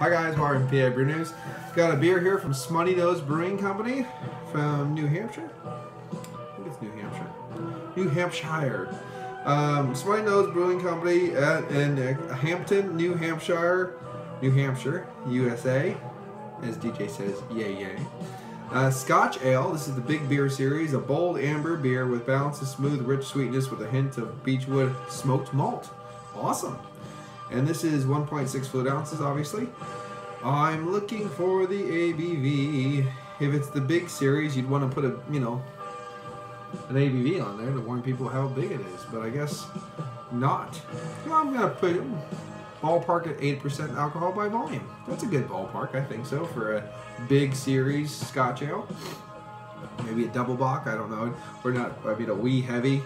Hi guys, welcome to PABrewNews. Got a beer here from Smuttynose Brewing Company from New Hampshire. I think it's New Hampshire. New Hampshire. Smuttynose Brewing Company in Hampton, New Hampshire, USA. As DJ says, yay yay. Scotch Ale. This is the Big Beer Series, a bold amber beer with balance of smooth, rich sweetness with a hint of beechwood smoked malt. Awesome. And this is 1.6 fluid ounces, obviously. I'm looking for the ABV. If it's the big series, you'd want to put an ABV on there to warn people how big it is, but I guess not. Well, I'm gonna put ballpark at 8% alcohol by volume. That's a good ballpark, I think so, for a big series Scotch ale. Maybe a double bock, I don't know. We're not, I mean, a wee heavy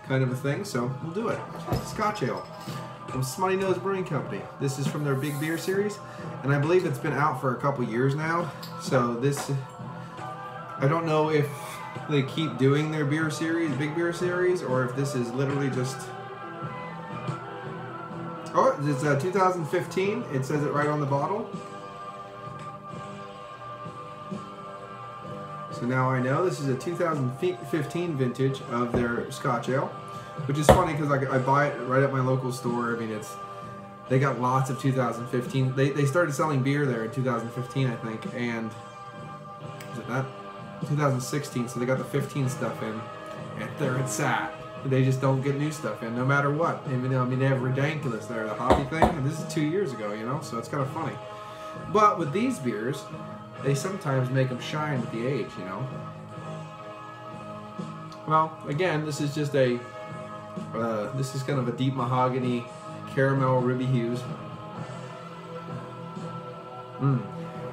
kind of a thing, so we'll do it. Scotch ale from Smuttynose Brewing Company. This is from their Big Beer Series, and I believe it's been out for a couple years now. So this, I don't know if they keep doing their beer series, Big Beer Series, or if this is literally just, oh, it's 2015. It says it right on the bottle. So now I know this is a 2015 vintage of their Scotch Ale. Which is funny because I buy it right at my local store. I mean, they got lots of 2015. They started selling beer there in 2015, I think, and was it that 2016? So they got the 15 stuff in, and there it's sat. They just don't get new stuff in, no matter what. I mean, they have ridiculous there, the hobby thing, and this is 2 years ago, you know, so it's kind of funny. But with these beers, they sometimes make them shine with the age, you know. Well, again, this is just a. This is kind of a deep mahogany, caramel, ruby hues.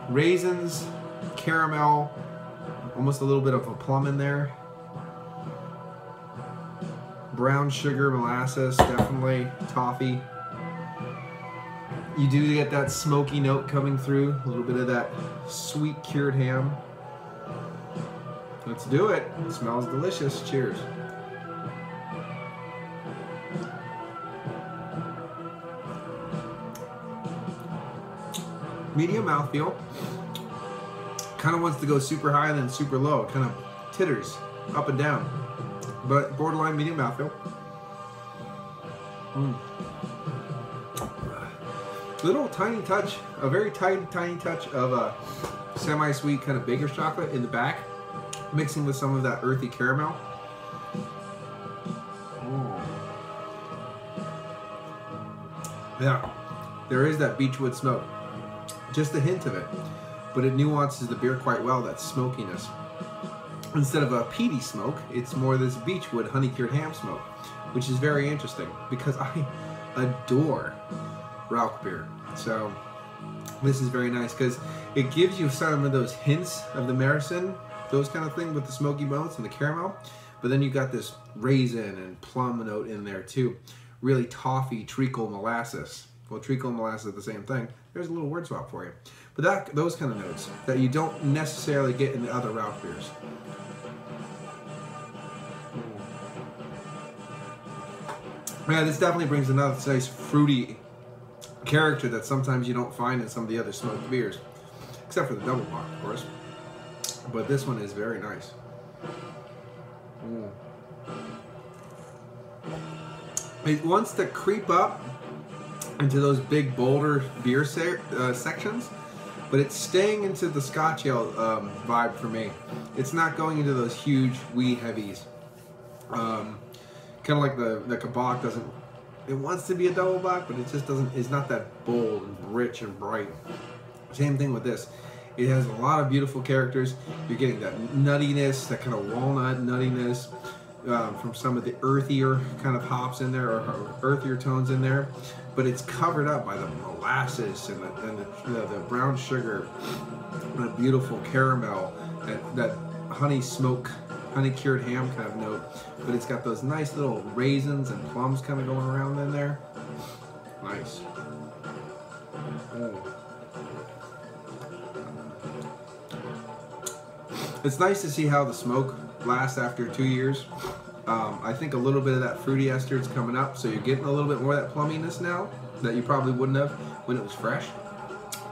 Raisins, caramel, almost a little bit of a plum in there. Brown sugar, molasses, definitely toffee. You do get that smoky note coming through, a little bit of that sweet cured ham. Let's do it. It smells delicious. Cheers. Medium mouthfeel. Kind of wants to go super high and then super low. It kind of titters up and down. But borderline medium mouthfeel. Little tiny touch, a very tiny touch of a semi-sweet kind of baker's chocolate in the back, mixing with some of that earthy caramel. Yeah, there is that beechwood smoke. Just a hint of it, but it nuances the beer quite well, that smokiness. Instead of a peaty smoke, it's more this beechwood honey-cured ham smoke, which is very interesting because I adore Rauch beer. So this is very nice because it gives you some of those hints of the Märzen, those kind of things with the smoky bones and the caramel, but then you got this raisin and plum note in there too. Really toffee, treacle, molasses. Well, treacle and molasses are the same thing. There's a little word swap for you. But those kind of notes that you don't necessarily get in the other Rauch beers. Yeah, this definitely brings another nice fruity character that sometimes you don't find in some of the other smoked beers. Except for the double bock, of course. But this one is very nice. It wants to creep up into those big bolder beer sections, but it's staying into the Scotch ale vibe for me. It's not going into those huge wee heavies. Kind of like the Kabak doesn't. It wants to be a double bock, but it just doesn't. It's not that bold and rich and bright. Same thing with this. It has a lot of beautiful characters. You're getting that nuttiness, that kind of walnut nuttiness. From some of the earthier kind of hops in there, or earthier tones in there, but it's covered up by the molasses and the brown sugar, and the beautiful caramel, that honey smoke, honey cured ham kind of note, but it's got those nice little raisins and plums kind of going around in there. Nice. It's nice to see how the smoke lasts after 2 years. I think a little bit of that fruity ester is coming up, so you're getting a little bit more of that plumminess now that you probably wouldn't have when it was fresh.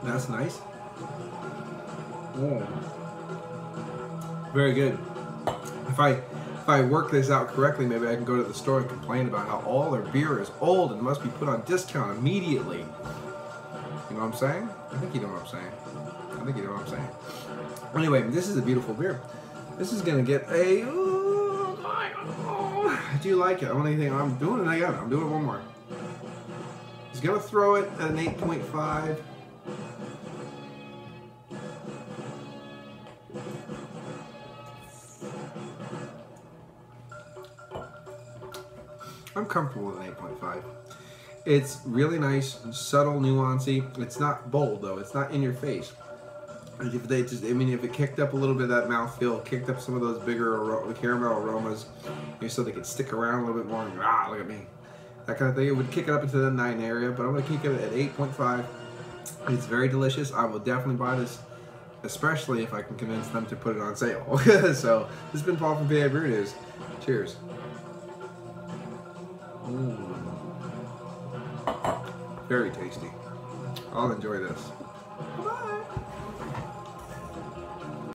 That's nice. Oh. Very good. If I work this out correctly, maybe I can go to the store and complain about how all their beer is old and must be put on discount immediately. You know what I'm saying? I think you know what I'm saying. I think you know what I'm saying. Anyway, this is a beautiful beer. This is gonna get a. I do like it. Only thing I'm doing it again. I'm doing it one more. He's gonna throw it at an 8.5. I'm comfortable with an 8.5. It's really nice, subtle, nuancy. It's not bold though. It's not in your face. And if they just, I mean, if it kicked up a little bit of that mouthfeel, kicked up some of those bigger caramel aromas, so they could stick around a little bit more. And, look at me, that kind of thing. It would kick it up into the 9 area, but I'm gonna kick it at 8.5. It's very delicious. I will definitely buy this, especially if I can convince them to put it on sale. So this has been Paul from PABrewNews. Cheers. Very tasty. I'll enjoy this. Bye.